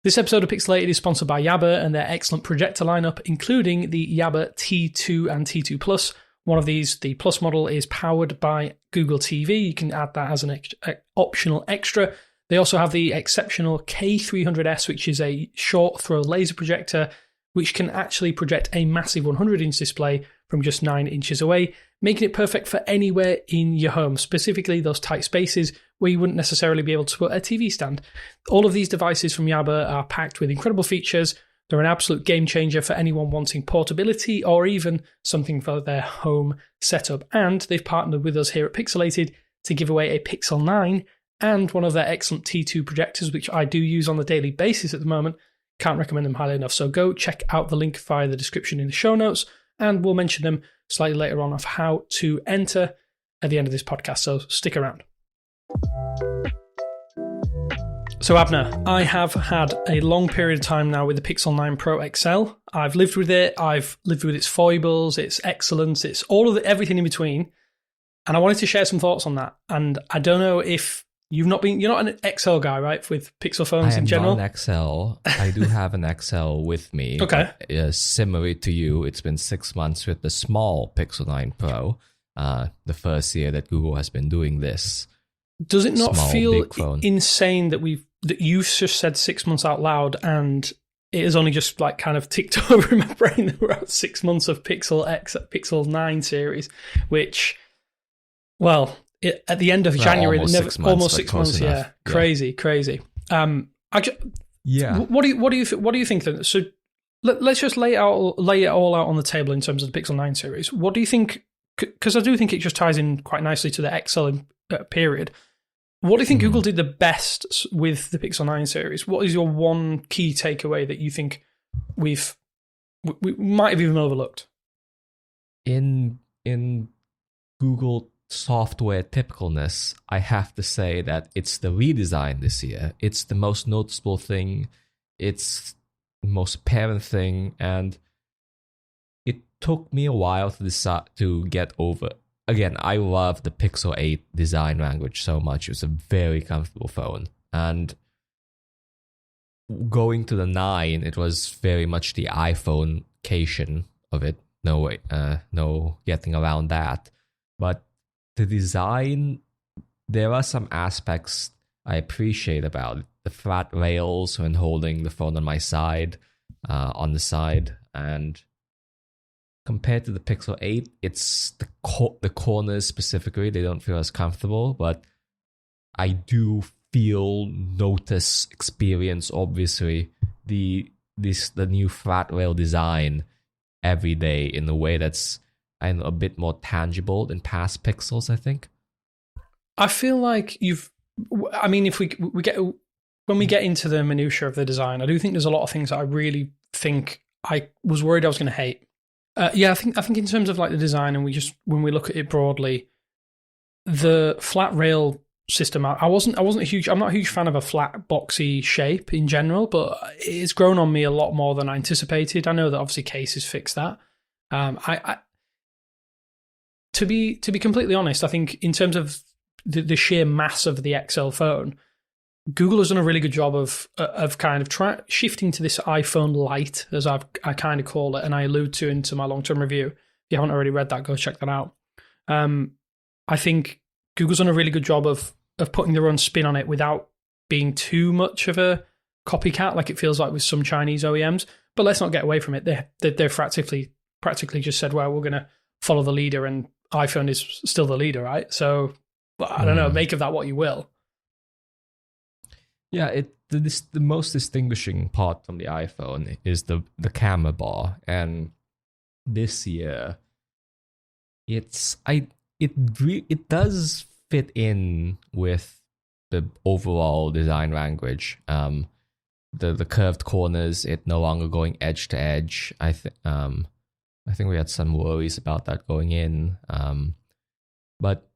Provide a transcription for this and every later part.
This episode of Pixelated is sponsored by Yaber and their excellent projector lineup, including the Yaber T2 and T2 Plus. One of these, the Plus model, is powered by Google TV. You can add that as an optional extra. They also have the exceptional K300S, which is a short throw laser projector, which can actually project a massive 100-inch display from just 9 inches away, making it perfect for anywhere in your home, specifically those tight spaces where you wouldn't necessarily be able to put a TV stand. All of these devices from Yaber are packed with incredible features. They're an absolute game changer for anyone wanting portability or even something for their home setup. And they've partnered with us here at Pixelated to give away a Pixel 9 and one of their excellent T2 projectors, which I do use on a daily basis at the moment. Can't recommend them highly enough. So go check out the link via the description in the show notes, and we'll mention them slightly later on of how to enter at the end of this podcast. So stick around. So Abner, I have had a long period of time now with the Pixel 9 Pro XL. I've lived with it. I've lived with its foibles, its excellence, its everything in between. And I wanted to share some thoughts on that. And I don't know if you're not an XL guy, right? With Pixel phones in general? I am not an XL. I do have an XL with me. Okay. Similar to you, it's been 6 months with the small Pixel 9 Pro. The first year that Google has been doing this. Does it not feel insane that you've just said 6 months out loud, and it has only just like kind of ticked over in my brain that we're at 6 months of Pixel 9 series, which, well, at the end of January, almost 6 months, almost 6 months, yeah, crazy. Yeah. What do you think then? So let's just lay it all out on the table in terms of the Pixel 9 series. What do you think? Because I do think it just ties in quite nicely to the XL period. What do you think Google did the best with the Pixel 9 series? What is your one key takeaway that you think we might have even overlooked? In Google software typicalness, I have to say that it's the redesign this year. It's the most noticeable thing. It's the most apparent thing, and it took me a while to decide to get over. Again, I love the Pixel 8 design language so much. It's a very comfortable phone. And going to the 9, it was very much the iPhone-cation of it. No way, no getting around that. But the design, there are some aspects I appreciate about it. The flat rails when holding the phone on my side, on the side, and compared to the Pixel 8, it's the corners specifically, they don't feel as comfortable, but I do experience, obviously, the new flat rail design every day in a way that's a bit more tangible than past Pixels, I think. I feel like if we get into the minutiae of the design, I do think there's a lot of things that I really think I was worried I was going to hate. I think in terms of like the design, and when we look at it broadly, the flat rail system, I'm not a huge fan of a flat boxy shape in general, but it's grown on me a lot more than I anticipated. I know that obviously cases fix that. To be completely honest, I think in terms of the sheer mass of the XL phone, Google has done a really good job of kind of shifting to this iPhone Lite, as I kind of call it, and I allude to into my long-term review. If you haven't already read that, go check that out. I think Google's done a really good job of putting their own spin on it without being too much of a copycat, like it feels like with some Chinese OEMs. But let's not get away from it. They're practically just said, well, we're going to follow the leader, and iPhone is still the leader, right? So I don't know, make of that what you will. Yeah, the most distinguishing part from the iPhone is the camera bar, and this year it does fit in with the overall design language. The curved corners, it no longer going edge to edge. I think we had some worries about that going in, but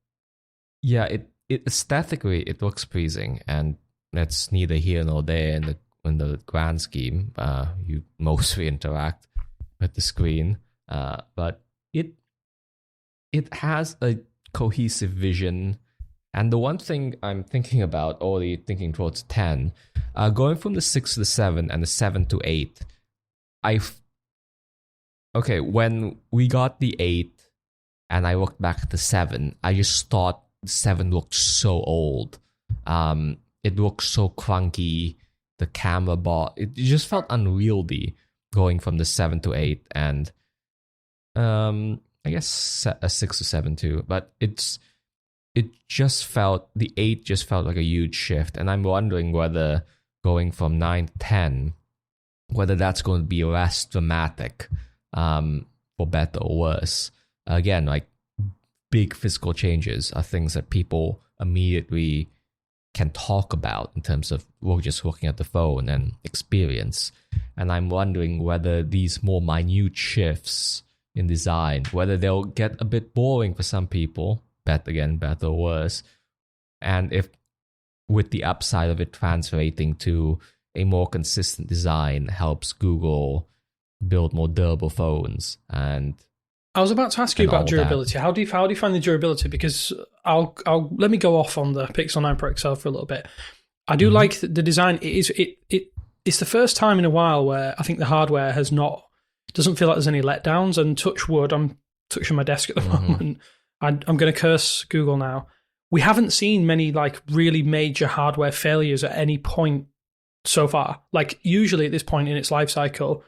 yeah, it aesthetically it looks pleasing, and that's neither here nor there in the grand scheme. You mostly interact with the screen, but it has a cohesive vision. And the one thing I'm thinking about, already thinking towards 10, going from the 6 to the 7 and the 7 to 8, okay, when we got the 8 and I looked back at the 7, I just thought the 7 looked so old. It looked so clunky. The camera bar, it just felt unwieldy going from the 7 to 8, and I guess a 6 to 7 too. But the 8 just felt like a huge shift, and I'm wondering whether going from 9 to 10, whether that's going to be less dramatic, for better or worse. Again, like big physical changes are things that people immediately can talk about in terms of just looking at the phone and experience. And I'm wondering whether these more minute shifts in design, whether they'll get a bit boring for some people, better or worse, and if with the upside of it translating to a more consistent design helps Google build more durable phones. And I was about to ask you about durability. How do you find the durability? Because I'll let me go off on the Pixel 9 Pro XL for a little bit. I do like the design. It's the first time in a while where I think the hardware doesn't feel like there's any letdowns. And touch wood, I'm touching my desk at the moment. I'm going to curse Google now. We haven't seen many like really major hardware failures at any point so far. Like usually at this point in its life cycle,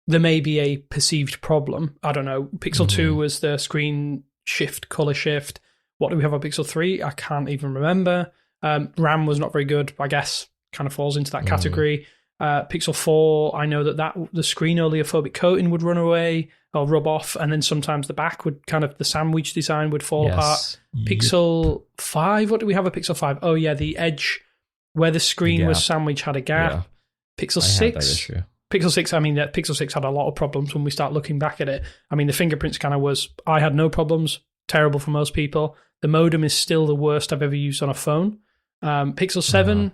there may be a perceived problem. I don't know. Pixel 2 was the screen shift, color shift. What do we have on Pixel 3? I can't even remember. RAM was not very good, I guess. Kind of falls into that category. Pixel 4, I know that the screen oleophobic coating would run away or rub off, and then sometimes the back would the sandwich design would fall apart. Pixel 5, what do we have at Pixel 5? Oh yeah, the edge where the screen was sandwich had a gap. Yeah. Pixel 6. Pixel 6, Pixel 6 had a lot of problems when we start looking back at it. I mean, the fingerprint scanner I had no problems, terrible for most people. The modem is still the worst I've ever used on a phone. Pixel 7,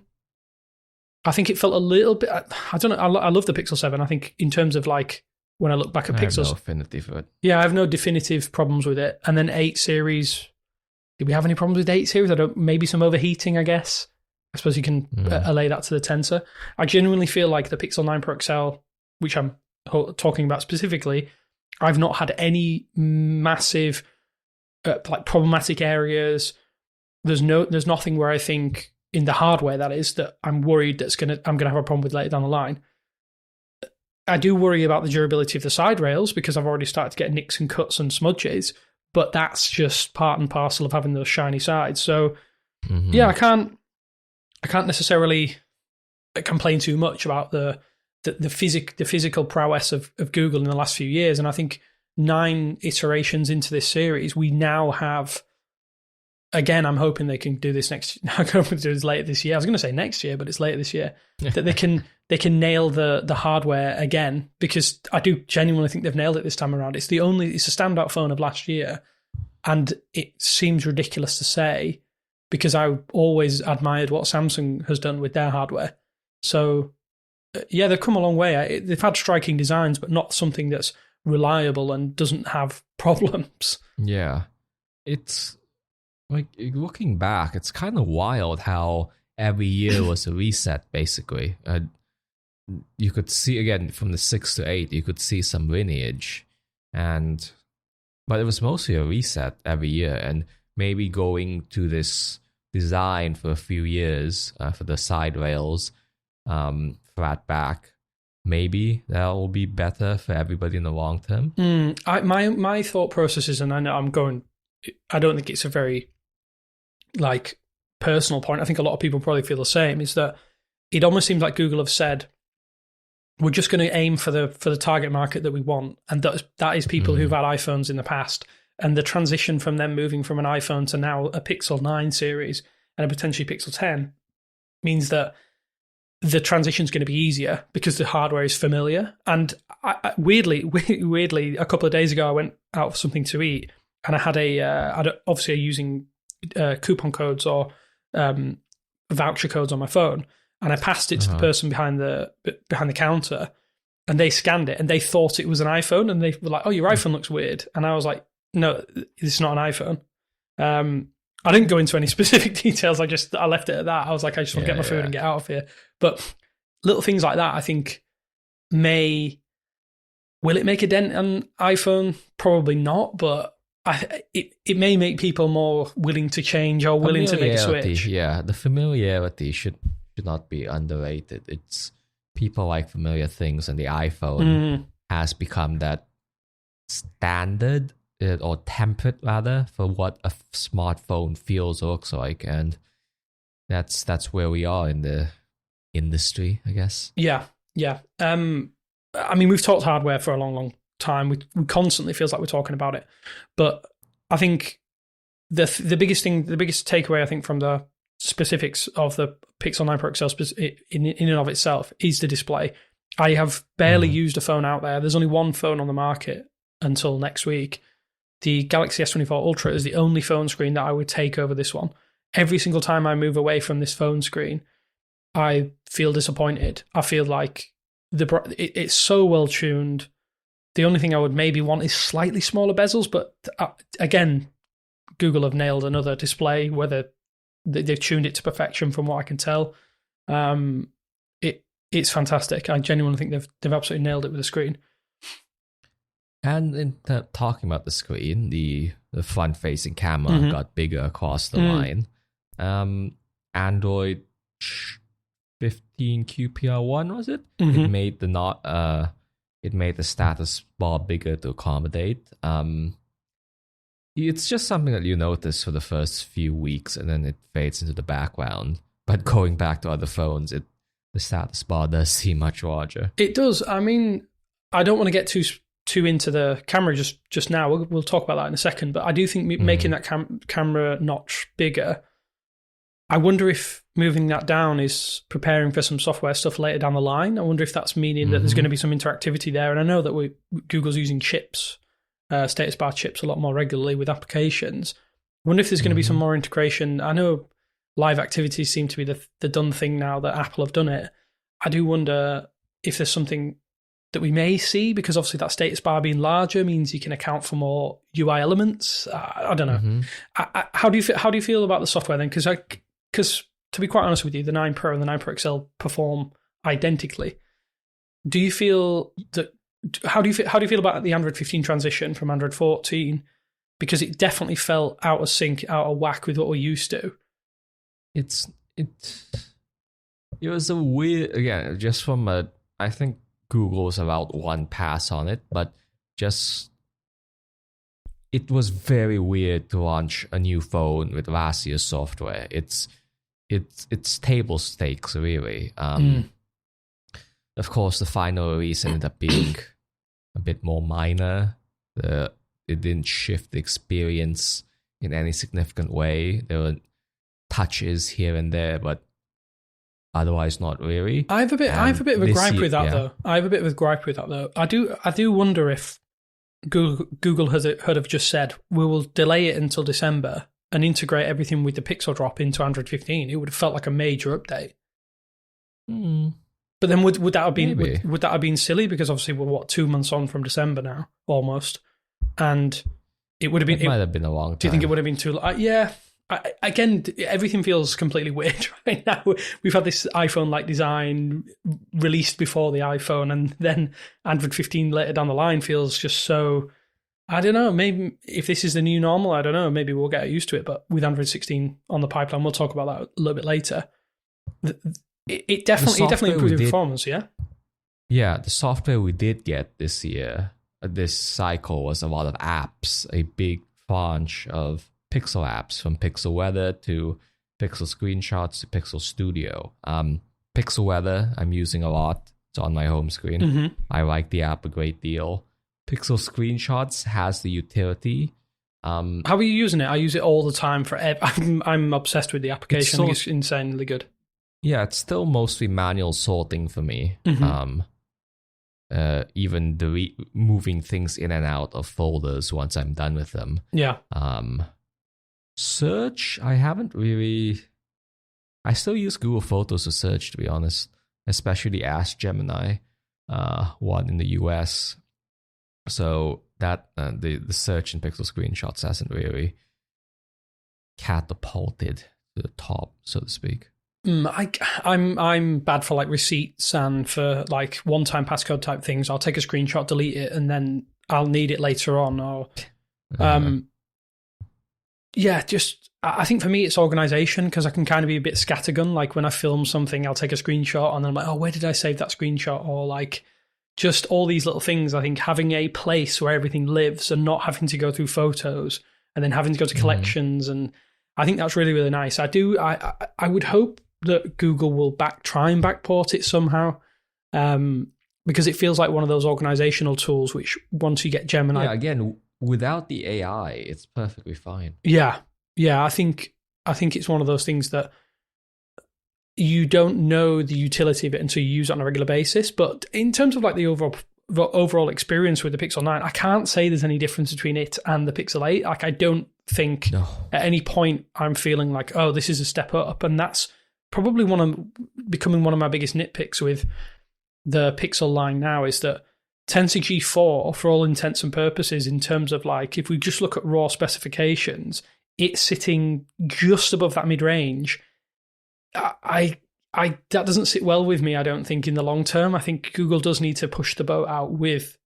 I think it felt a little bit, I don't know, I love the Pixel 7. I think in terms of like, when I look back at Pixels. I have no affinity for it. Yeah, I have no definitive problems with it. And then 8 series, did we have any problems with 8 series? Maybe some overheating, I guess. I suppose you can allay that to the Tensor. I genuinely feel like the Pixel 9 Pro XL, which I'm talking about specifically, I've not had any massive like problematic areas. There's nothing where I think in the hardware that is that I'm worried I'm gonna have a problem with later down the line. I do worry about the durability of the side rails because I've already started to get nicks and cuts and smudges, but that's just part and parcel of having those shiny sides. So yeah, I can't necessarily complain too much about the physical prowess of Google in the last few years. And I think 9 iterations into this series, we now have, again, I'm hoping they can do this I'm hoping to do this later this year. I was going to say next year, but it's later this year. That they can nail the hardware again, because I do genuinely think they've nailed it this time around. It's a standout phone of last year. And it seems ridiculous to say, because I always admired what Samsung has done with their hardware. So, yeah, they've come a long way. They've had striking designs, but not something that's reliable and doesn't have problems. Yeah. It's like, looking back, it's kind of wild how every year was a reset, basically. You could see, again, from the 6 to 8, you could see some lineage. But it was mostly a reset every year. And maybe going to this design for a few years for the side rails, flat back, maybe that will be better for everybody in the long term. My thought process is, and I know I don't think it's a very like personal point. I think a lot of people probably feel the same. Is that it almost seems like Google have said, we're just going to aim for the target market that we want, and that is people who've had iPhones in the past. And the transition from them moving from an iPhone to now a Pixel 9 series and a potentially Pixel 10 means that the transition is going to be easier because the hardware is familiar. And weirdly, a couple of days ago, I went out for something to eat, and I had obviously using coupon codes or voucher codes on my phone, and I passed it to the person behind the counter, and they scanned it, and they thought it was an iPhone, and they were like, "Oh, your iPhone looks weird," and I was like, "No, it's not an iPhone." I didn't go into any specific details. I left it at that. I was like, I just want to get my food and get out of here. But little things like that, I think, will it make a dent on iPhone? Probably not, but it may make people more willing to change or willing to make a switch. Yeah, the familiarity should not be underrated. It's people like familiar things, and the iPhone has become that standard or template rather for what a smartphone feels or looks like, and that's where we are in the industry, I guess. Yeah. I mean, we've talked hardware for a long time. We constantly feels like we're talking about it, but I think the biggest takeaway I think from the specifics of the Pixel 9 Pro XL in and of itself is the display. I have barely used a phone out there. There's only one phone on the market until next week. The Galaxy S24 Ultra is the only phone screen that I would take over this one. Every single time I move away from this phone screen, I feel disappointed. I feel like it's so well tuned. The only thing I would maybe want is slightly smaller bezels, but again, Google have nailed another display, whether they've tuned it to perfection from what I can tell. It's fantastic. I genuinely think they've absolutely nailed it with the screen. And in talking about the screen, the front-facing camera got bigger across the line. Android 15 QPR1 was it? It made the status bar bigger to accommodate. It's just something that you notice for the first few weeks, and then it fades into the background. But going back to other phones, the status bar does seem much larger. It does. I mean, I don't want to get too into the camera just now. We'll talk about that in a second. But I do think making that camera notch bigger, I wonder if moving that down is preparing for some software stuff later down the line. I wonder if that's meaning that there's going to be some interactivity there. And I know that Google's using chips, status bar chips, a lot more regularly with applications. I wonder if there's going to be some more integration. I know live activities seem to be the done thing now that Apple have done it. I do wonder if there's something that we may see, because obviously that status bar being larger means you can account for more UI elements. I don't know. How do you feel about the software then? Because to be quite honest with you, the 9 Pro and the 9 Pro XL perform identically. Do you feel that? How do you feel about the Android 15 transition from Android 14? Because it definitely felt out of sync, out of whack with what we're used to. It was a weird, again, just from I think Google's about one pass on it, but just it was very weird to launch a new phone with last year's software. It's table stakes, really. Of course, the final release ended up being a bit more minor. It didn't shift the experience in any significant way. There were touches here and there, but otherwise not really. I have a bit of a gripe with that, though. I have a bit of a gripe with that, though. I do wonder if Google had have just said, we will delay it until December and integrate everything with the Pixel drop into Android 15. It would have felt like a major update. But then would that have been would that have been silly? Because obviously we're 2 months on from December now, almost, and it would have been. It might have been a long time. Do you think it would have been too? Yeah. Again, everything feels completely weird right now. We've had this iPhone-like design released before the iPhone, and then Android 15 later down the line feels just so. I don't know. Maybe if this is the new normal, I don't know. Maybe we'll get used to it. But with Android 16 on the pipeline, we'll talk about that a little bit later. It definitely improved the performance. Yeah, the software we did get this year, this cycle, was a lot of apps, a big bunch of Pixel apps, from Pixel Weather to Pixel Screenshots to Pixel Studio. Pixel Weather I'm using a lot. It's on my home screen. I like the app a great deal. Pixel Screenshots has the utility. How are you using it? I use it all the time. I'm obsessed with the application. It's insanely good. Yeah, it's still mostly manual sorting for me. Even moving things in and out of folders once I'm done with them. Yeah. Search, I haven't really. I still use Google Photos to search, to be honest, especially the Ask Gemini one in the US. So that the search in Pixel Screenshots hasn't really catapulted to the top, so to speak. I'm bad for like receipts and for like one-time passcode type things. I'll take a screenshot, delete it, and then I'll need it later on. Or, just I think for me it's organization, because I can kind of be a bit scattergun. Like when I film something, I'll take a screenshot and then I'm like, oh, where did I save that screenshot? Or like just all these little things. I think having a place where everything lives and not having to go through photos and then having to go to collections, and I think that's really, really nice. I would hope that Google will try and backport it somehow, because it feels like one of those organizational tools which once you get Gemini... Yeah, again, without the AI, it's perfectly fine. Yeah, I think it's one of those things that you don't know the utility of it until you use it on a regular basis. But in terms of like the overall experience with the Pixel 9, I can't say there's any difference between it and the Pixel 8. Like I don't think at any point I'm feeling like, oh, this is a step up, and that's probably becoming one of my biggest nitpicks with the Pixel line now, is that Tensor G4, for all intents and purposes, in terms of like, if we just look at raw specifications, it's sitting just above that mid-range. That doesn't sit well with me, I don't think, in the long term. I think Google does need to push the boat out with,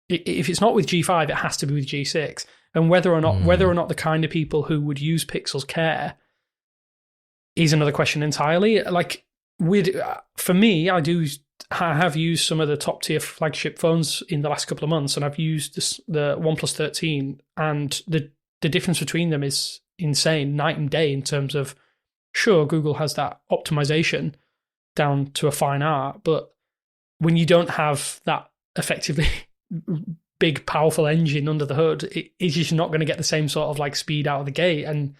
if it's not with G5, it has to be with G6. And whether or not the kind of people who would use Pixels care is another question entirely. Like, for me, I have used some of the top tier flagship phones in the last couple of months, and I've used the OnePlus 13, and the difference between them is insane, night and day, in terms of, sure, Google has that optimization down to a fine art, but when you don't have that effectively big, powerful engine under the hood, it's just not going to get the same sort of like speed out of the gate. And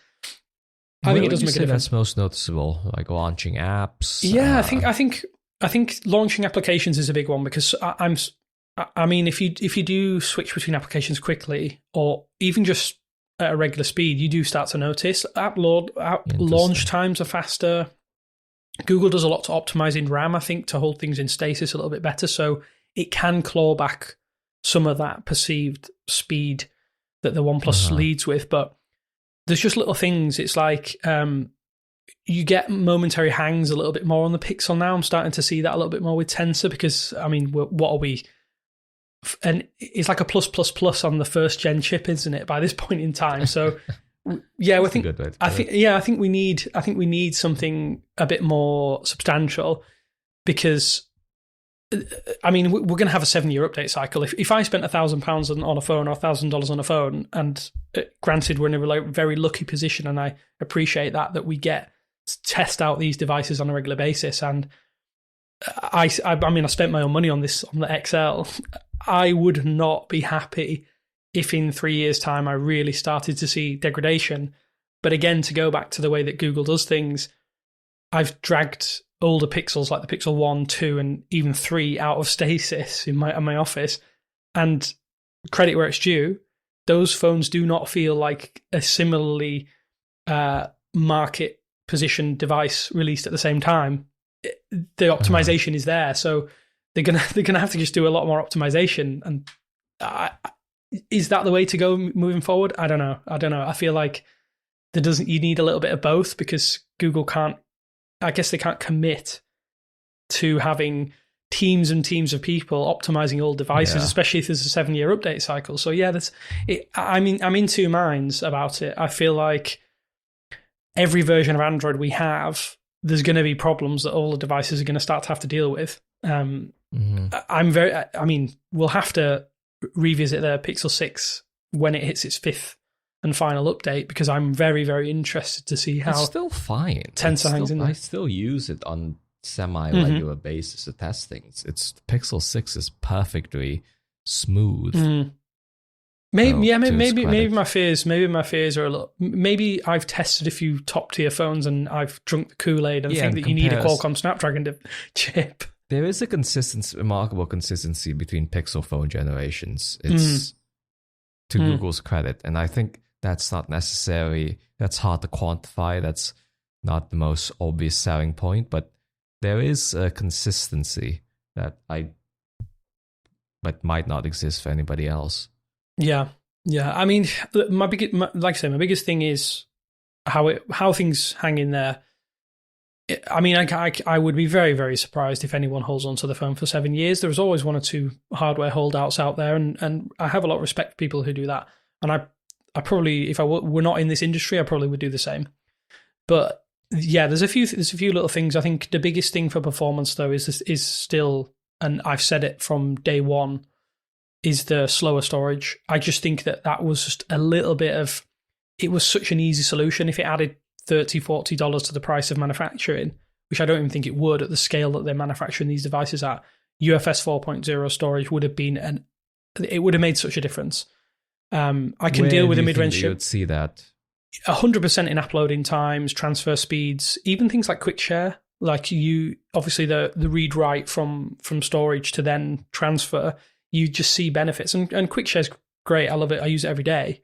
I think it does make a difference. That's most noticeable, like launching apps. Yeah, I think launching applications is a big one, because I mean, if you do switch between applications quickly, or even just at a regular speed, you do start to notice app launch times are faster. Google does a lot to optimizing RAM, I think, to hold things in stasis a little bit better, so it can claw back some of that perceived speed that the OnePlus leads with. But there's just little things. It's like you get momentary hangs a little bit more on the Pixel now. I'm starting to see that a little bit more with Tensor, because, I mean, what are we? And it's like a plus on the first gen chip, isn't it? By this point in time, so yeah, I think we need something a bit more substantial, because I mean, we're going to have a 7-year update cycle. If I spent £1,000 on a phone or $1,000 on a phone, and granted, we're in a very lucky position, and I appreciate that we get to test out these devices on a regular basis. And I mean, I spent my own money on the XL. I would not be happy if in 3 years' time I really started to see degradation. But again, to go back to the way that Google does things, I've dragged older Pixels like the Pixel 1, 2, and even 3 out of stasis in my office. And credit where it's due, those phones do not feel like a similarly market positioned device released at the same time. The optimization is there, so they're gonna have to just do a lot more optimization. And is that the way to go moving forward? I don't know. I feel like you need a little bit of both, because Google can't. I guess they can't commit to having teams and teams of people optimizing all devices, especially if there's a 7-year update cycle. So yeah, I'm in two minds about it. I feel like every version of Android we have, there's going to be problems that all the devices are going to start to have to deal with. We'll have to revisit the Pixel 6 when it hits its 5th and final update, because I'm very, very interested to see how it's still fine. Tensor hangs in there. I still use it on semi-regular basis to test things. Pixel 6 is perfectly smooth. Maybe my fears are a little. Maybe I've tested a few top tier phones and I've drunk the Kool-Aid and think that you need a Qualcomm Snapdragon chip. There is a remarkable consistency between Pixel phone generations. It's to Google's credit, and I think that's hard to quantify. That's not the most obvious selling point, but there is a consistency that might not exist for anybody else. Yeah. I mean, my biggest thing is how things hang in there. I mean, I would be very, very surprised if anyone holds onto the phone for 7 years. There's always one or two hardware holdouts out there, and I have a lot of respect for people who do that. And I probably, if I were not in this industry, I probably would do the same. But yeah, there's a few little things. I think the biggest thing for performance though is still, and I've said it from day one, is the slower storage. I just think that was just a little bit of, it was such an easy solution. If it added $30, $40 to the price of manufacturing, which I don't even think it would at the scale that they're manufacturing these devices at, UFS 4.0 storage would have been it would have made such a difference. I can deal with a mid-range chip. You would see that 100% in uploading times, transfer speeds, even things like quick share. Like obviously the read write from storage to then transfer, you just see benefits. And quick share's great. I love it. I use it every day.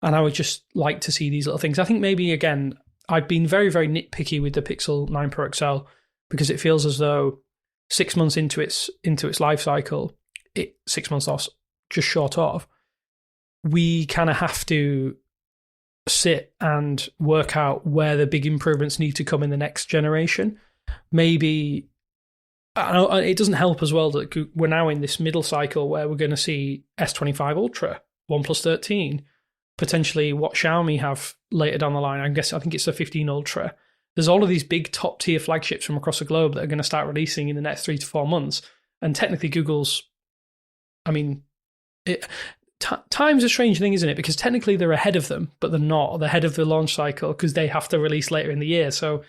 And I would just like to see these little things. I think maybe, again, I've been very, very nitpicky with the Pixel 9 Pro XL because it feels as though 6 months into its life cycle, 6 months off, just short of, we kind of have to sit and work out where the big improvements need to come in the next generation. Maybe it doesn't help as well that we're now in this middle cycle where we're going to see S25 Ultra, OnePlus 13, potentially what Xiaomi have later down the line. I think it's the 15 Ultra. There's all of these big top tier flagships from across the globe that are going to start releasing in the next 3 to 4 months. And technically Google's, I mean, time's a strange thing, isn't it? Because technically they're ahead of them, but they're not. They're ahead of the launch cycle because they have to release later in the year. So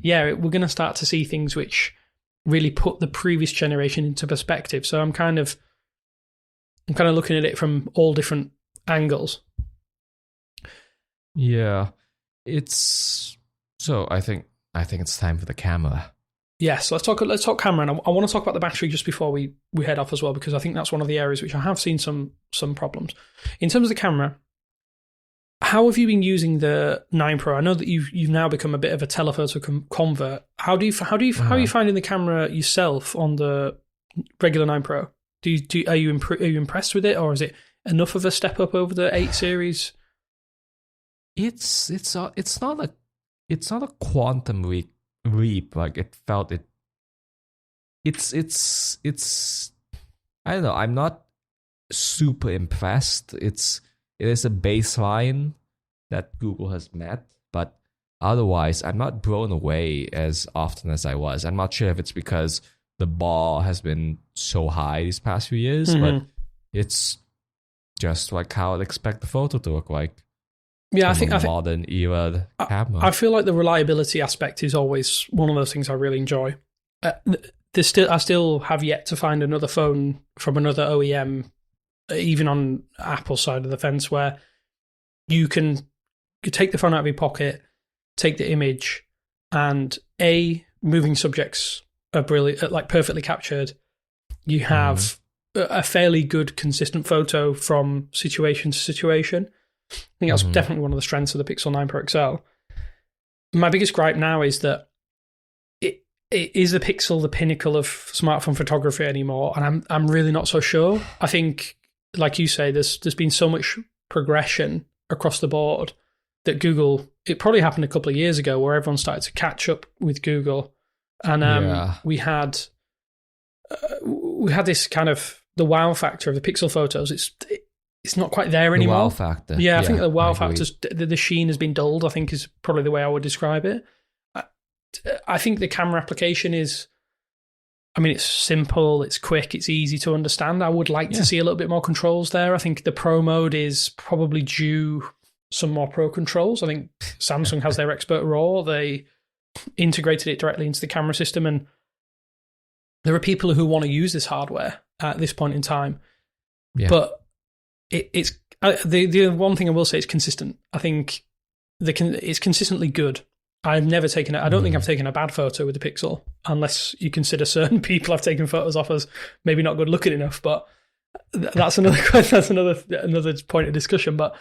yeah, we're going to start to see things which really put the previous generation into perspective. So I'm kind of looking at it from all different angles. Yeah, I think it's time for the camera. Yes, let's talk camera, and I want to talk about the battery just before we head off as well, because I think that's one of the areas which I have seen some problems. In terms of the camera, how have you been using the 9 Pro? I know that you've now become a bit of a telephoto convert. How are you finding the camera yourself on the regular 9 Pro? Are you impressed with it, or is it enough of a step up over the 8 series? It's not a quantum leap. Like it felt it. It's I don't know. I'm not super impressed. It is a baseline that Google has met, but otherwise, I'm not blown away as often as I was. I'm not sure if it's because the bar has been so high these past few years, but it's just like how I'd expect the photo to look like. Yeah, I think modern era camera. I feel like the reliability aspect is always one of those things I really enjoy. I still have yet to find another phone from another OEM, even on Apple's side of the fence, where you take the phone out of your pocket, take the image, and moving subjects are brilliant, like perfectly captured. You have a fairly good, consistent photo from situation to situation. I think that's definitely one of the strengths of the Pixel 9 Pro XL. My biggest gripe now is that is the Pixel the pinnacle of smartphone photography anymore? And I'm really not so sure. I think, like you say, there's been so much progression across the board that Google, it probably happened a couple of years ago where everyone started to catch up with Google. And we had this kind of the wow factor of the Pixel photos. It's not quite there anymore. The wow factor. Yeah, I think the wow factor, the sheen has been dulled, I think is probably the way I would describe it. I think the camera application is, it's simple, it's quick, it's easy to understand. I would like to see a little bit more controls there. I think the Pro mode is probably due some more Pro controls. I think Samsung has their Expert RAW. They integrated it directly into the camera system, and there are people who want to use this hardware at this point in time. Yeah. But it's the one thing I will say is consistent. I think it's consistently good. I've never taken I don't think I've taken a bad photo with the Pixel, unless you consider certain people I've taken photos off as maybe not good looking enough. But that's another another point of discussion. But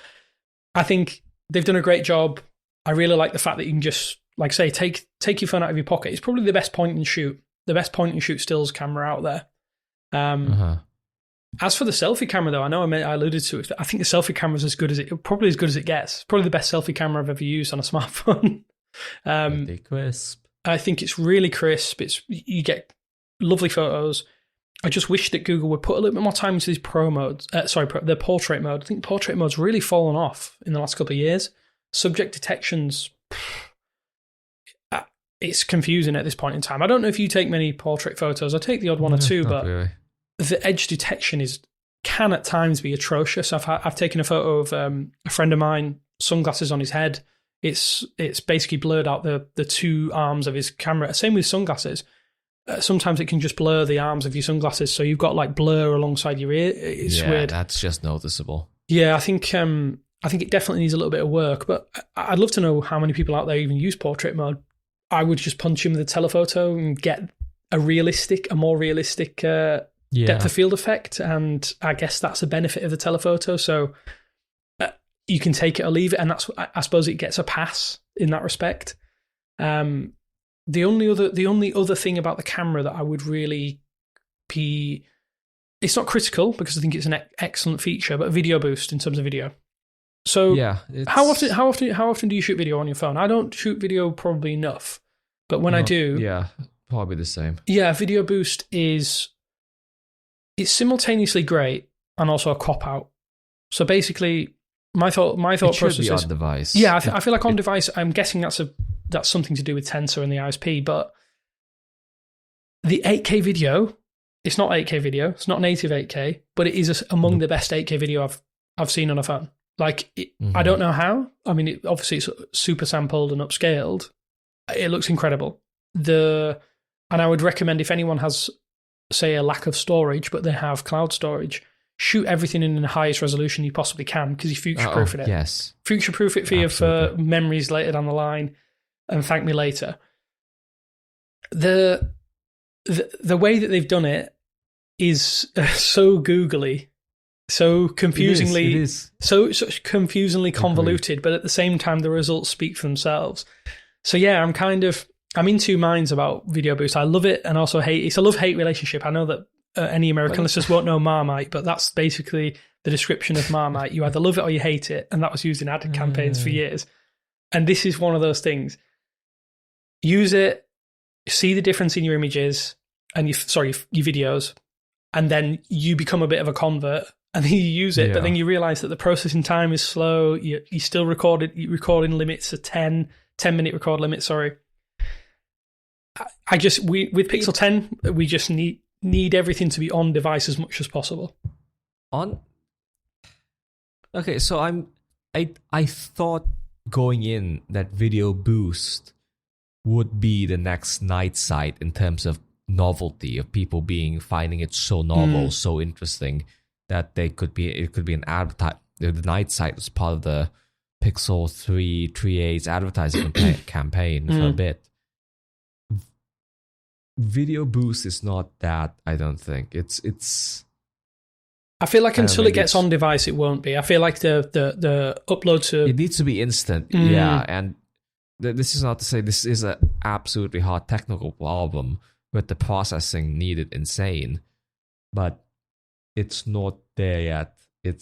I think they've done a great job. I really like the fact that you can just, like say, take your phone out of your pocket. It's probably the best point and shoot stills camera out there. As for the selfie camera, though, I know I alluded to it. I think the selfie camera is probably as good as it gets. Probably the best selfie camera I've ever used on a smartphone. Pretty crisp. I think it's really crisp. You get lovely photos. I just wish that Google would put a little bit more time into these pro modes. The portrait mode. I think portrait mode's really fallen off in the last couple of years. Subject detections, it's confusing at this point in time. I don't know if you take many portrait photos. I take the odd one or two, but really. The edge detection can at times be atrocious. I've taken a photo of a friend of mine, sunglasses on his head. It's basically blurred out the two arms of his camera. Same with sunglasses. Sometimes it can just blur the arms of your sunglasses, so you've got like blur alongside your ear. It's weird. That's just noticeable. Yeah, I think it definitely needs a little bit of work, but I'd love to know how many people out there even use portrait mode. I would just punch in with a telephoto and get a more realistic depth of field effect, and I guess that's a benefit of the telephoto. So you can take it or leave it, and I suppose it gets a pass in that respect. The only other thing about the camera that I would really be, it's not critical because I think it's an excellent feature, but video boost in terms of video. So how often do you shoot video on your phone? I don't shoot video probably enough, but when I do, probably the same. Yeah, video boost it's simultaneously great and also a cop out. So basically, my thought process is on device. Yeah, I feel like on device. I'm guessing that's something to do with Tensor and the ISP, but the 8K video, it's not 8K video. It's not native 8K, but it is among the best 8K video I've seen on a phone. Like, I don't know how. I mean, obviously it's super sampled and upscaled. It looks incredible. And I would recommend if anyone has, say, a lack of storage, but they have cloud storage, shoot everything in the highest resolution you possibly can because you're future-proofing it. Yes. Future-proof it for memories later down the line, and thank me later. The way that they've done it is so googly, so confusingly, it is. so confusingly convoluted, but at the same time, the results speak for themselves. So yeah, I'm in two minds about video boost. I love it and also hate. It's a love-hate relationship. I know that any American listeners won't know Marmite, but that's basically the description of Marmite. You either love it or you hate it, and that was used in ad campaigns for years. And this is one of those things. Use it, see the difference in your images and your videos, and then you become a bit of a convert, and then you use it, but then you realize that the processing time is slow. You still recording limits are 10-minute record limit. Sorry. With Pixel 10, we just need everything to be on device as much as possible. Okay, so I thought going in that video boost would be the next night site in terms of novelty, of people finding it so novel, so interesting that it could be an advertise. The night site was part of the Pixel 3a's advertising campaign for a bit. Video boost is not that, I don't think. It's I feel like until it gets on device, it won't be. I feel like the upload to... It needs to be instant, yeah. And this is not to say this is an absolutely hard technical problem with the processing needed insane, but it's not there yet. You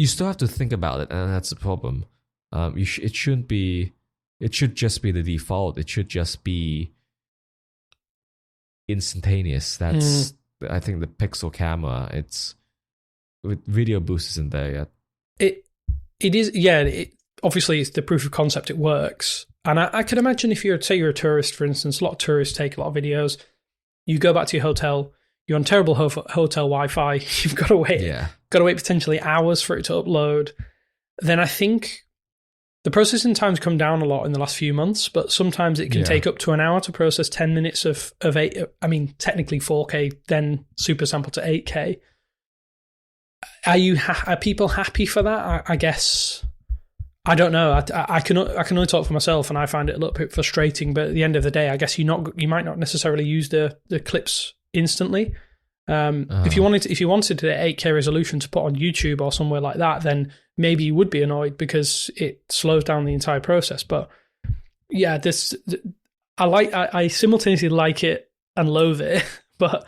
still have to think about it, and that's the problem. It shouldn't be... It should just be the default. It should just be instantaneous. That's I think the Pixel camera. It's with video boost isn't there yet. It is. Yeah. Obviously, it's the proof of concept. It works, and I can imagine if you're a tourist, for instance. A lot of tourists take a lot of videos. You go back to your hotel. You're on terrible hotel Wi-Fi. You've got to wait. Yeah. Got to wait potentially hours for it to upload. Then I think. The processing time's come down a lot in the last few months, but sometimes it can take up to an hour to process 10 minutes of 8. I mean, technically 4K, then super sample to 8K. Are people happy for that? I guess I don't know. I can only talk for myself, and I find it a little bit frustrating. But at the end of the day, I guess you might not necessarily use the clips instantly. If you wanted the 8K resolution to put on YouTube or somewhere like that, then maybe you would be annoyed because it slows down the entire process. But yeah, I simultaneously like it and loathe it. but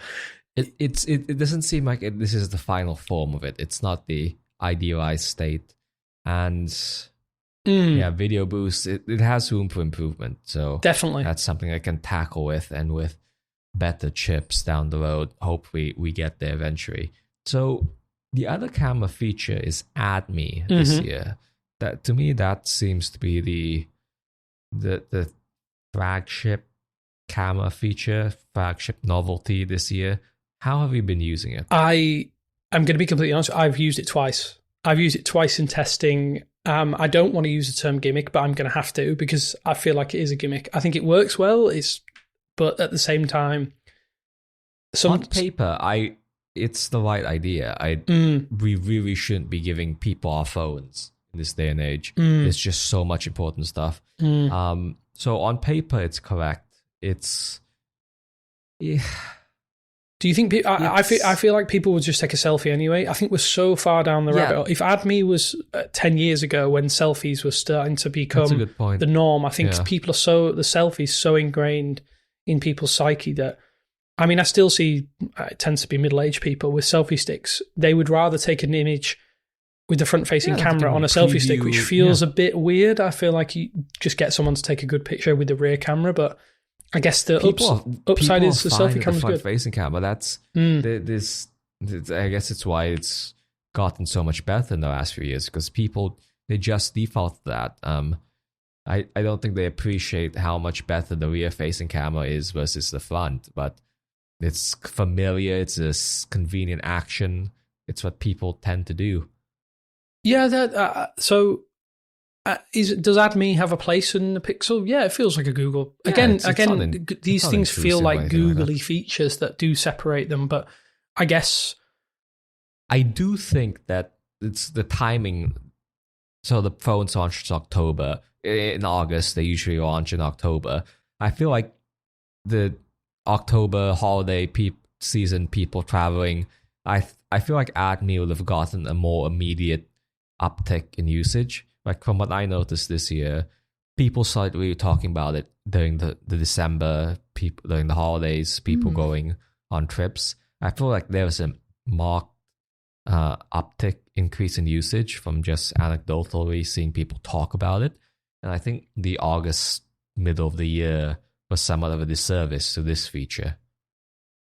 it doesn't seem like this is the final form of it. It's not the idealized state, and video boost. It has room for improvement. So definitely, that's something I can tackle with, and with better chips down the road, hopefully we get there eventually. So the other camera feature is Add Me this year. That, to me, that seems to be the flagship camera feature, flagship novelty this year. How have you been using it? I'm going to be completely honest. I've used it twice. I've used it twice in testing. I don't want to use the term gimmick, but I'm going to have to because I feel like it is a gimmick. I think it works well. But at the same time, on paper, it's the right idea. We really shouldn't be giving people our phones in this day and age. There's just so much important stuff. So on paper, it's correct. It's Do you think I feel like people would just take a selfie anyway? I think we're so far down the rabbit hole. If Add Me was 10 years ago when selfies were starting to become the norm, I think the selfies so ingrained in people's psyche that, I mean, I still see, it tends to be middle-aged people with selfie sticks. They would rather take an image with the front-facing camera on a selfie stick, which feels a bit weird. I feel like you just get someone to take a good picture with the rear camera, but I guess the upside is the selfie camera's good. Front-facing camera, that's this. I guess it's why it's gotten so much better in the last few years, because people, they just default to that. I don't think they appreciate how much better the rear-facing camera is versus the front, but it's familiar, it's a convenient action, it's what people tend to do. Yeah, does Add Me have a place in the Pixel? Yeah, it feels like a Google. Again, these things feel like googly features that do separate them, but I guess... I do think that it's the timing. So the phones launched in October. In August, they usually launch in October. I feel like the October holiday season, people traveling, I feel like Add Me would have gotten a more immediate uptick in usage. Like from what I noticed this year, people started really talking about it during the December, during the holidays, people going on trips. I feel like there was a marked uptick, increase in usage from just anecdotally seeing people talk about it. And I think the August, middle of the year, was somewhat of a disservice to this feature.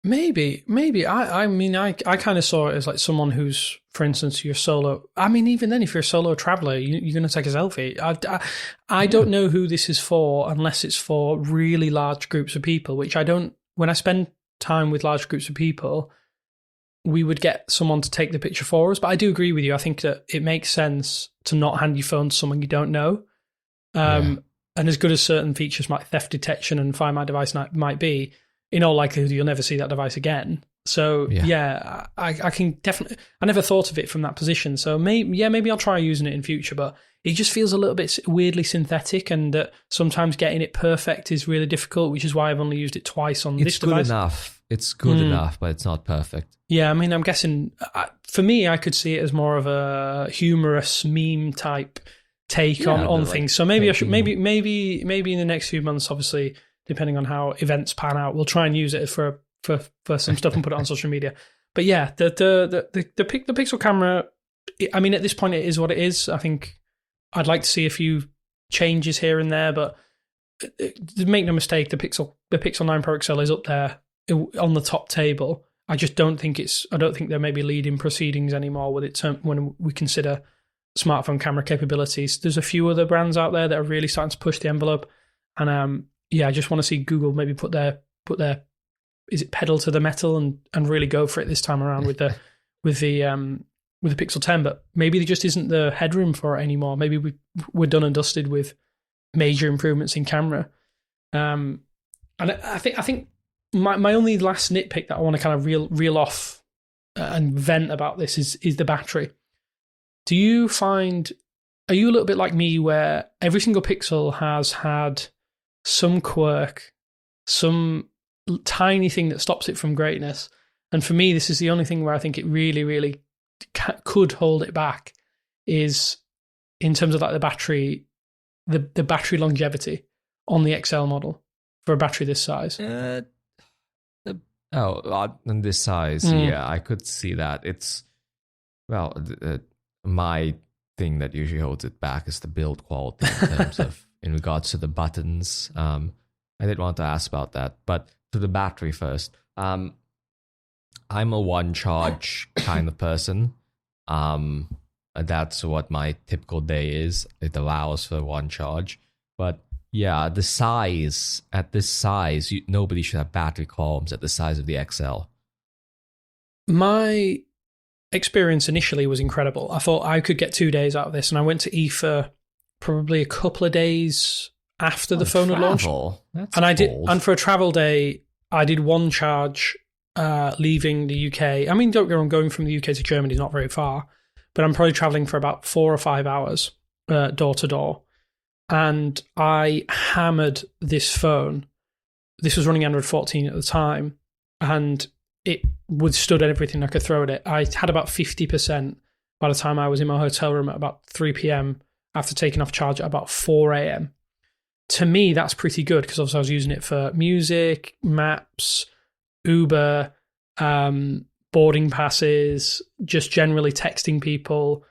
Maybe. I mean, I kind of saw it as like someone who's, for instance, you're solo. I mean, even then, if you're a solo traveler, you're going to take a selfie. I don't know who this is for unless it's for really large groups of people, which I don't. When I spend time with large groups of people, we would get someone to take the picture for us. But I do agree with you. I think that it makes sense to not hand your phone to someone you don't know. And as good as certain features like theft detection and Find My Device might be, in all likelihood, you'll never see that device again. So, I can definitely... I never thought of it from that position. So, maybe I'll try using it in future, but it just feels a little bit weirdly synthetic, and that sometimes getting it perfect is really difficult, which is why I've only used it twice on this device. It's good enough, but it's not perfect. Yeah, I mean, I'm guessing... for me, I could see it as more of a humorous meme-type take on things. So maybe I should... Maybe in the next few months, obviously... depending on how events pan out, we'll try and use it for some stuff and put it on social media. But yeah, the Pixel camera, I mean, at this point, it is what it is. I think I'd like to see a few changes here and there, but make no mistake, the Pixel 9 Pro XL is up there on the top table. I just don't think there may be leading proceedings anymore with it when we consider smartphone camera capabilities. There's a few other brands out there that are really starting to push the envelope, and I just want to see Google maybe put their is it pedal to the metal and really go for it this time around with the Pixel 10. But maybe there just isn't the headroom for it anymore. Maybe we're done and dusted with major improvements in camera. And I think my only last nitpick that I want to kind of reel off and vent about this is the battery. Are you a little bit like me where every single Pixel has had some quirk, some tiny thing that stops it from greatness? And for me, this is the only thing where I think it really, really could hold it back, is in terms of like the battery longevity on the XL model for a battery this size. The On this size, yeah, I could see that. It's, well, my thing that usually holds it back is the build quality in terms of, in regards to the buttons. I did want to ask about that, but to the battery first. I'm a one charge kind of person. That's what my typical day is. It allows for one charge, but yeah, the size, at this size, nobody should have battery columns at the size of the XL. My experience initially was incredible. I thought I could get 2 days out of this, and I went to E for probably a couple of days after the phone had launched. That's and I did, bold. and for a travel day, I did one charge leaving the UK. I mean, don't get me wrong, going from the UK to Germany is not very far, but I'm probably traveling for about 4 or 5 hours door to door. And I hammered this phone. This was running Android 14 at the time, and it withstood everything I could throw at it. I had about 50% by the time I was in my hotel room at about 3 p.m. after taking off charge at about 4 a.m. To me, that's pretty good because obviously I was using it for music, maps, Uber, boarding passes, just generally texting people,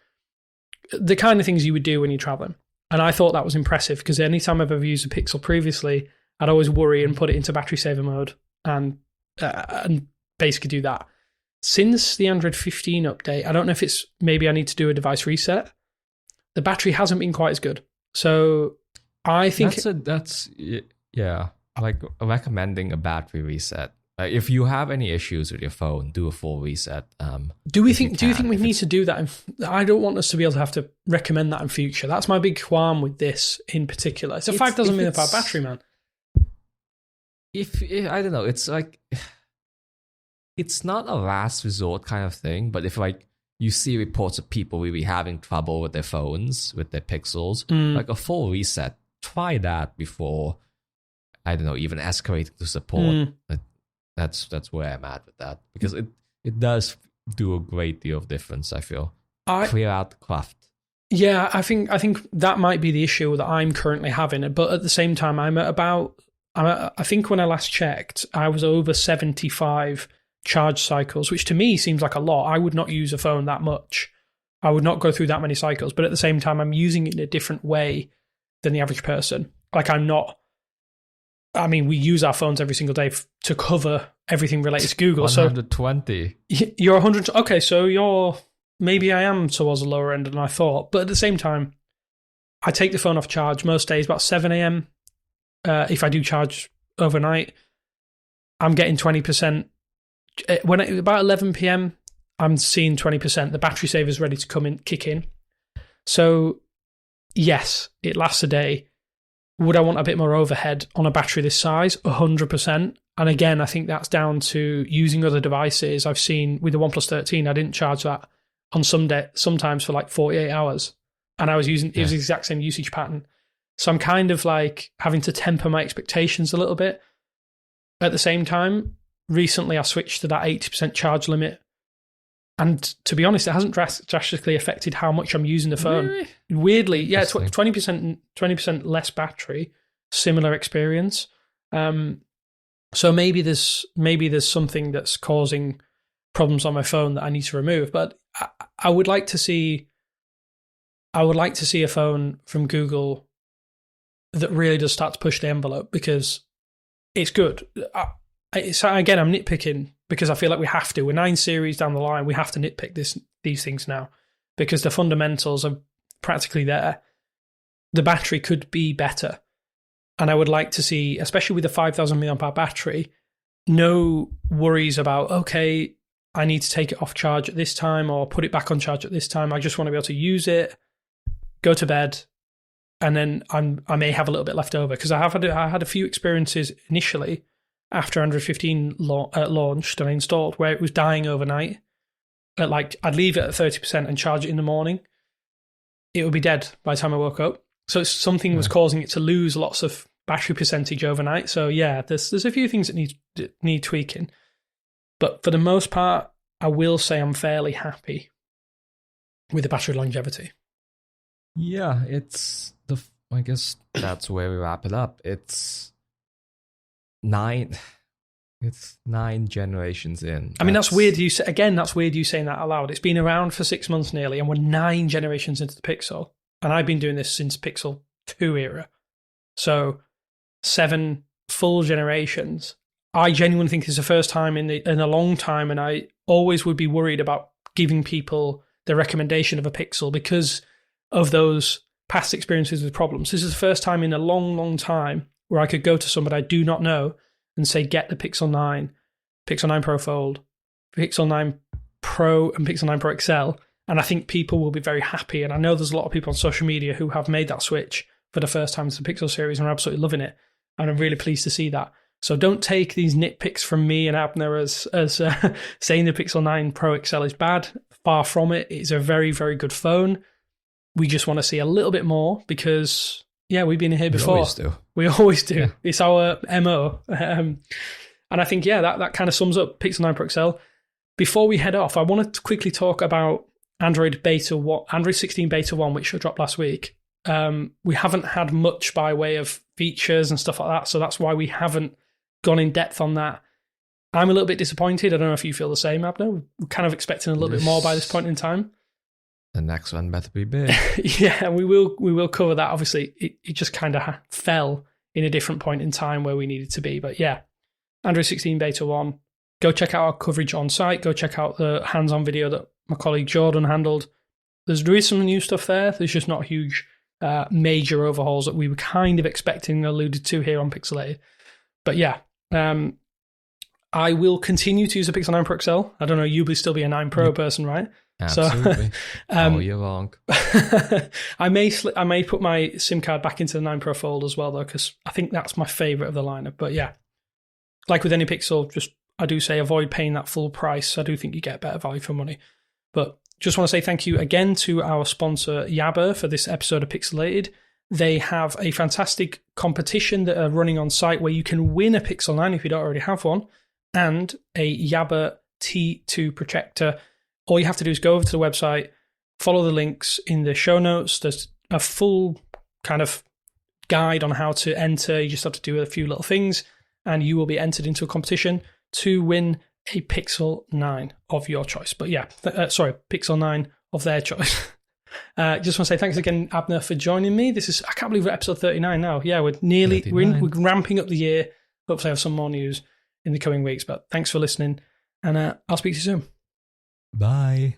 the kind of things you would do when you're traveling. And I thought that was impressive because anytime I've ever used a Pixel previously, I'd always worry and put it into battery saver mode and basically do that. Since the Android 15 update, I don't know if it's maybe I need to do a device reset. The battery hasn't been quite as good. So I think that's like recommending a battery reset. If you have any issues with your phone, do a full reset. Do you think we need to do that? I don't want us to be able to have to recommend that in future. That's my big qualm with this in particular. It's a 5,000 mAh battery, man. If I don't know, it's like it's not a last resort kind of thing. But if like you see reports of people really having trouble with their phones, with their Pixels, like a full reset, try that before, I don't know, even escalating to support. That's where I'm at with that, because it does do a great deal of difference. I feel clear out the craft. Yeah, I think that might be the issue that I'm currently having. But at the same time, I think when I last checked, I was over 75 charge cycles, which to me seems like a lot. I would not use a phone that much. I would not go through that many cycles. But at the same time, I'm using it in a different way than the average person. Like we use our phones every single day to cover everything related to Google. 120. So you're 100. Okay, so maybe I am towards the lower end than I thought. But at the same time, I take the phone off charge most days about 7 a.m. If I do charge overnight, I'm getting 20%. About 11 p.m., I'm seeing 20%. The battery saver's ready to kick in. So yes, it lasts a day. Would I want a bit more overhead on a battery this size? 100%. And again, I think that's down to using other devices. I've seen with the OnePlus 13, I didn't charge that on sometimes for like 48 hours. And I was using, it was the exact same usage pattern. So I'm kind of like having to temper my expectations a little bit. At the same time, recently I switched to that 80% charge limit. And to be honest, it hasn't drastically affected how much I'm using the phone. Really? Weirdly, yeah, 20% less battery, similar experience. So maybe there's something that's causing problems on my phone that I need to remove. But I would like to see a phone from Google that really does start to push the envelope, because it's good. Again, I'm nitpicking because I feel like we have to. We're 9 series down the line. We have to nitpick these things now because the fundamentals are practically there. The battery could be better. And I would like to see, especially with the 5,000 mAh battery, no worries about, okay, I need to take it off charge at this time or put it back on charge at this time. I just want to be able to use it, go to bed, and then I may have a little bit left over. Because I had a few experiences initially after Android 15 launched and I installed where it was dying overnight. I'd leave it at 30% and charge it in the morning. It would be dead by the time I woke up. So something was causing it to lose lots of battery percentage overnight. So yeah, there's a few things that need tweaking. But for the most part, I will say I'm fairly happy with the battery longevity. Yeah, I guess that's where we wrap it up. It's 9. It's 9 generations in. I mean, that's weird. That's weird you saying that aloud. It's been around for 6 months nearly, and we're 9 generations into the Pixel. And I've been doing this since Pixel 2 era. So 7 full generations. I genuinely think it's the first time in a long time, and I always would be worried about giving people the recommendation of a Pixel because of those past experiences with problems. This is the first time in a long, long time where I could go to somebody I do not know and say, get the Pixel 9, Pixel 9 Pro Fold, Pixel 9 Pro, and Pixel 9 Pro XL. And I think people will be very happy. And I know there's a lot of people on social media who have made that switch for the first time to the Pixel series and are absolutely loving it. And I'm really pleased to see that. So don't take these nitpicks from me and Abner as saying the Pixel 9 Pro XL is bad. Far from it. It's a very, very good phone. We just want to see a little bit more because, yeah, we've been here before. We always do. Yeah. It's our MO. And I think, yeah, that kind of sums up Pixel 9 Pro XL. Before we head off, I wanted to quickly talk about Android 16 Beta 1, which dropped last week. We haven't had much by way of features and stuff like that, so that's why we haven't gone in depth on that. I'm a little bit disappointed. I don't know if you feel the same, Abner. We're kind of expecting a little bit more by this point in time. The next one better be big. Yeah, we will cover that. Obviously, it just kind of fell in a different point in time where we needed to be. But yeah, Android 16 Beta 1. Go check out our coverage on site. Go check out the hands-on video that my colleague Jordan handled. There is some new stuff there. There's just not huge major overhauls that we were kind of expecting, alluded to here on Pixelated. But yeah, I will continue to use the Pixel 9 Pro XL. I don't know, you'll still be a 9 Pro person, right? Absolutely. So, you're wrong. I may put my SIM card back into the 9 Pro Fold as well, though, because I think that's my favourite of the lineup. But yeah, like with any Pixel, I do say avoid paying that full price. I do think you get better value for money. But just want to say thank you again to our sponsor, Yaber, for this episode of Pixelated. They have a fantastic competition that are running on site where you can win a Pixel 9 if you don't already have one, and a Yaber T2 projector. All you have to do is go over to the website, follow the links in the show notes. There's a full kind of guide on how to enter. You just have to do a few little things, and you will be entered into a competition to win a Pixel 9 of your choice. But yeah, Pixel 9 of their choice. Just want to say thanks again, Abner, for joining me. I can't believe we're episode 39 now. Yeah, we're ramping up the year. Hopefully I have some more news in the coming weeks. But thanks for listening, and I'll speak to you soon. Bye.